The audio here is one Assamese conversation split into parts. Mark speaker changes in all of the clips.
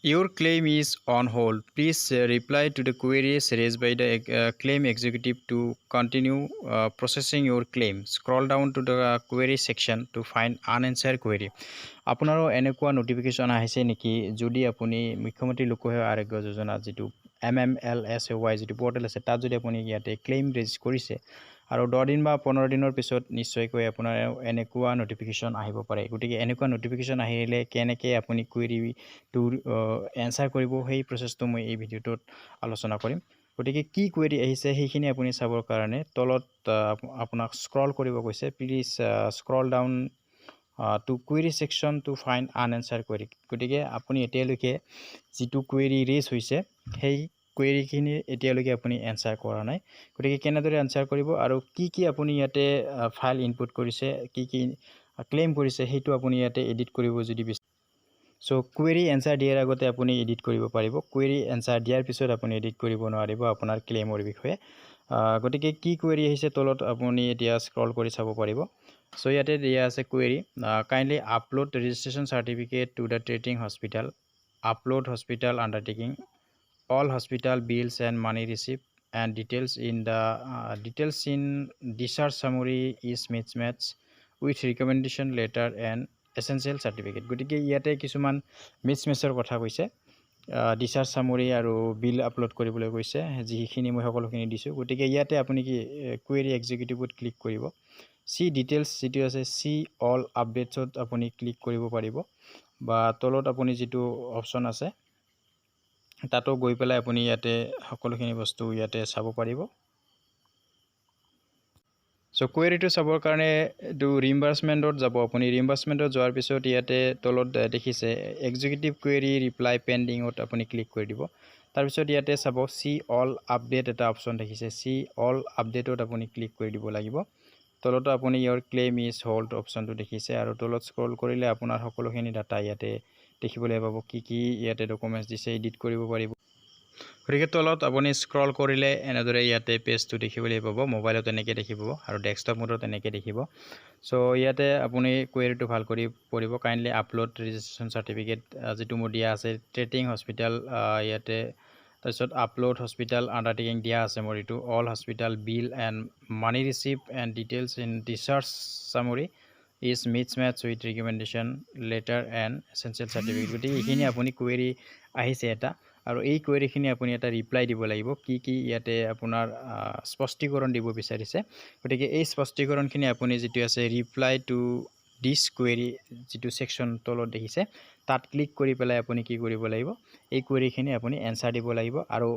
Speaker 1: Your claim is on hold. Please reply to the queries raised by the claim executive to continue processing your claim. Scroll down to the query section to find unanswered query. আপোনাৰো এনেকুৱা নোটিফিকেশ্যন আহিছে নেকি যদি আপুনি মুখ্যমন্ত্ৰী লোকসেৱা আৰোগ্য যোজনা যিটো MMLSY যিটো পৰ্টেল আছে তাত যদি আপুনি ইয়াতে ক্লেইম ৰেজিষ্টাৰ কৰিছে আৰু 10 দিন বা 15 দিনৰ পিছত নিশ্চয়কৈ আপোনাৰ এনেকুৱা নোটিফিকেশ্যন আহিব পাৰে গতিকে এনেকুৱা নোটিফিকেশ্যন আহিলে কেনেকৈ আপুনি কুৱেৰিটো এনসাৰ কৰিব সেই প্ৰচেছটো মই এই ভিডিঅ'টোত আলোচনা কৰিম গতিকে কি কুৱেৰি আহিছে সেইখিনি আপুনি চাবৰ কাৰণে তলত আপোনাক স্ক্ৰল কৰিব কৈছে please scroll down to query section to find unanswered query গতিকে আপুনি এতিয়ালৈকে যিটো query raise হৈছে সেই query খিনি এতিয়ালৈকে আপুনি এনসাৰ কৰা নাই গতিকে কেনেদৰে এনসাৰ কৰিব আৰু কি আপুনি ইয়াতে ফাইল ইনপুট কৰিছে কি ক্লেম কৰিছে সেইটো আপুনি ইয়াতে এডিট কৰিব যদি So query answer দিয়াৰ আগতে আপুনি এডিট কৰিব পাৰিব query answer দিয়াৰ পিছত আপুনি এডিট কৰিব নোৱাৰিব আপোনাৰ ক্লেমৰ বিষয়ে গতিকে কি query আহিছে তলত আপুনি এতিয়া স্ক্ৰল কৰি চাব পাৰিব So yate dia ase query kindly upload the registration certificate to the treating hospital upload hospital undertaking all hospital bills and money received and details in the details in discharge summary is mismatch with recommendation letter and essential certificate gotike yate kisuman mismatchor kotha koise discharge summary aru bill upload koribole koise jikhini moi hokolokhini disu gotike yate apuni ki query executive ot click koribo see details jitu ase see all updates ot apuni click koribo paribo ba tolot apuni jitu option ase tato goi pelai apuni yate hokolokhini bostu yate sabo paribo So query to sabor karone do reimbursement dot jabo apuni reimbursement dot joar pisot yate tolot dekhise executive query reply pending ot apuni click kori dibo tar pisot yate sabo see all update eta option dekhise see all update ot apuni click kori dibo lagibo tolot apuni your claim is hold option to dekhise aru tolot scroll korile apunar hokolokhini data yate dekhibole pabo ki yate documents dise edit koribo paribo গতিকে তলত আপুনি স্ক্ৰল কৰিলে এনেদৰে ইয়াতে পেজটো দেখিবলৈ পাব মোবাইলত এনেকৈ দেখিব আৰু ডেস্কটপ মোডত এনেকৈ দেখিব সো ইয়াতে আপুনি কুৱেৰিটো ভাল কৰি পঢ়িব কাইন্ডলি আপলোড ৰেজিষ্ট্ৰেচন সাৰ্টিফিকেট যেটো মোৰ দিয়া আছে ট্ৰেটিং হস্পিটাল ইয়াতে তাৰপিছত আপলোড হস্পিটাল আন্ডাৰটেকিং দিয়া আছে মোৰ ইটো all hospital Bill and money receive and details in discharge সামৰি is mismatch with recommendation letter and essential certificate গতিকে এইখিনি আপুনি কুৱেৰি আহিছে এটা আৰু এই কুৱেৰি খিনি আপুনি এটা ৰিপ্লাই দিব লাগিব কি ইয়াতে আপোনাৰ স্পষ্টীকৰণ দিব বিচাৰিছে গতিকে এই স্পষ্টীকৰণ খিনি আপুনি যেটো আছে ৰিপ্লাই টু দিস কুৱেৰি যেটো সেকশন তলত দেখিছে তাত ক্লিক কৰি পেলাই আপুনি কি কৰিব লাগিব এই কুৱেৰি খিনি আপুনি এনসাৰ দিব লাগিব আৰু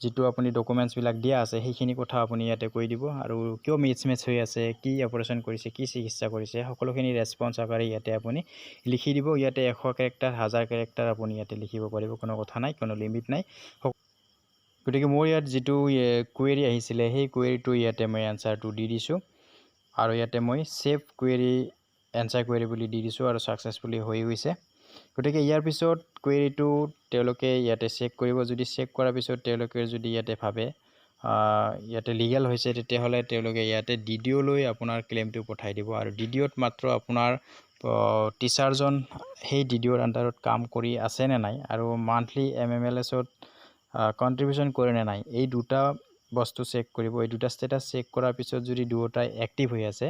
Speaker 1: যেটো আপুনি ডকুমেন্টস বিলাক দিয়া আছে সেইখিনি কথা আপুনি ইয়াতে কৈ দিব আৰু কিয় মিছমেচ হৈ আছে কি অপাৰেশন কৰিছে কি চিকিৎসা কৰিছে সকলোখিনি ৰেসপন্স আকাৰে ইয়াতে আপুনি লিখি দিব ইয়াতে 100 ক্যাৰেক্টাৰ 1000 ক্যাৰেক্টাৰ আপুনি ইয়াতে লিখিব পাৰিব কোনো কথা নাই কোনো লিমিট নাই গতিকে মোৰ ইয়াত যেটো কুৱেৰি আহিছিলে সেই কুৱেৰিটো ইয়াতে মই আনসাৰটো দি দিছো আৰু ইয়াতে মই সেভ কুৱেৰি আনসাৰ কুৱেৰি বুলি দি দিছো আৰু সাকসেসফুলি হৈ গৈছে গতিকে ইয়াৰ পিছত কুৱেৰিটো তেওঁলোকে ইয়াতে চেক কৰিব যদি চেক কৰাৰ পিছত তেওঁলোকে যদি ইয়াতে ভাবে ইয়াতে লিগ্যাল হৈছে তেতিয়া হলে তেওঁলোকে ইয়াতে ডিডিও লৈ আপোনাৰ ক্লেমটো পঠাই দিব আৰু ডিডিওত মাত্ৰ আপোনাৰ টিচাৰজন সেই ডিডিওৰ আন্ডাৰত কাম কৰি আছে নে নাই আৰু মান্থলি এমএমএলএছত কন্ট্ৰিবিউশন কৰে নে নাই এই দুটা বস্তু চেক কৰিব এই দুটা স্ট্যাটাস চেক কৰাৰ পিছত যদি দুটাই এক্টিভ হৈ আছে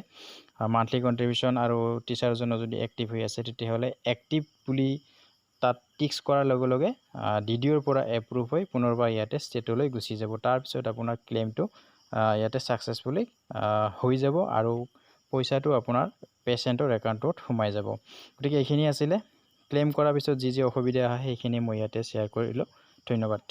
Speaker 1: মান্থলি কন্ট্ৰিবিউশন আৰু টিচাৰজনৰ যদি এক্টিভ হৈ আছে তেতিয়া হলে এক্টিভ বুলি তাত টিক্স কৰাৰ লগে লগে ডিডিওৰ পৰা এপ্ৰুভ হৈ পুনৰবাৰ ইয়াতে ষ্টেটলৈ গুচি যাব তাৰ পিছত আপোনাৰ ক্লেমটো ইয়াতে সাকসেসফুলি হৈ যাব আৰু পইচাটো আপোনাৰ পেশেন্টৰ একাউন্টত সোমাই যাব গতিকে এইখিনি আছিল ক্লেম কৰাৰ পিছত যি অসুবিধা হয় সেইখিনি মই ইয়াতে শেয়াৰ কৰিলো ধন্যবাদ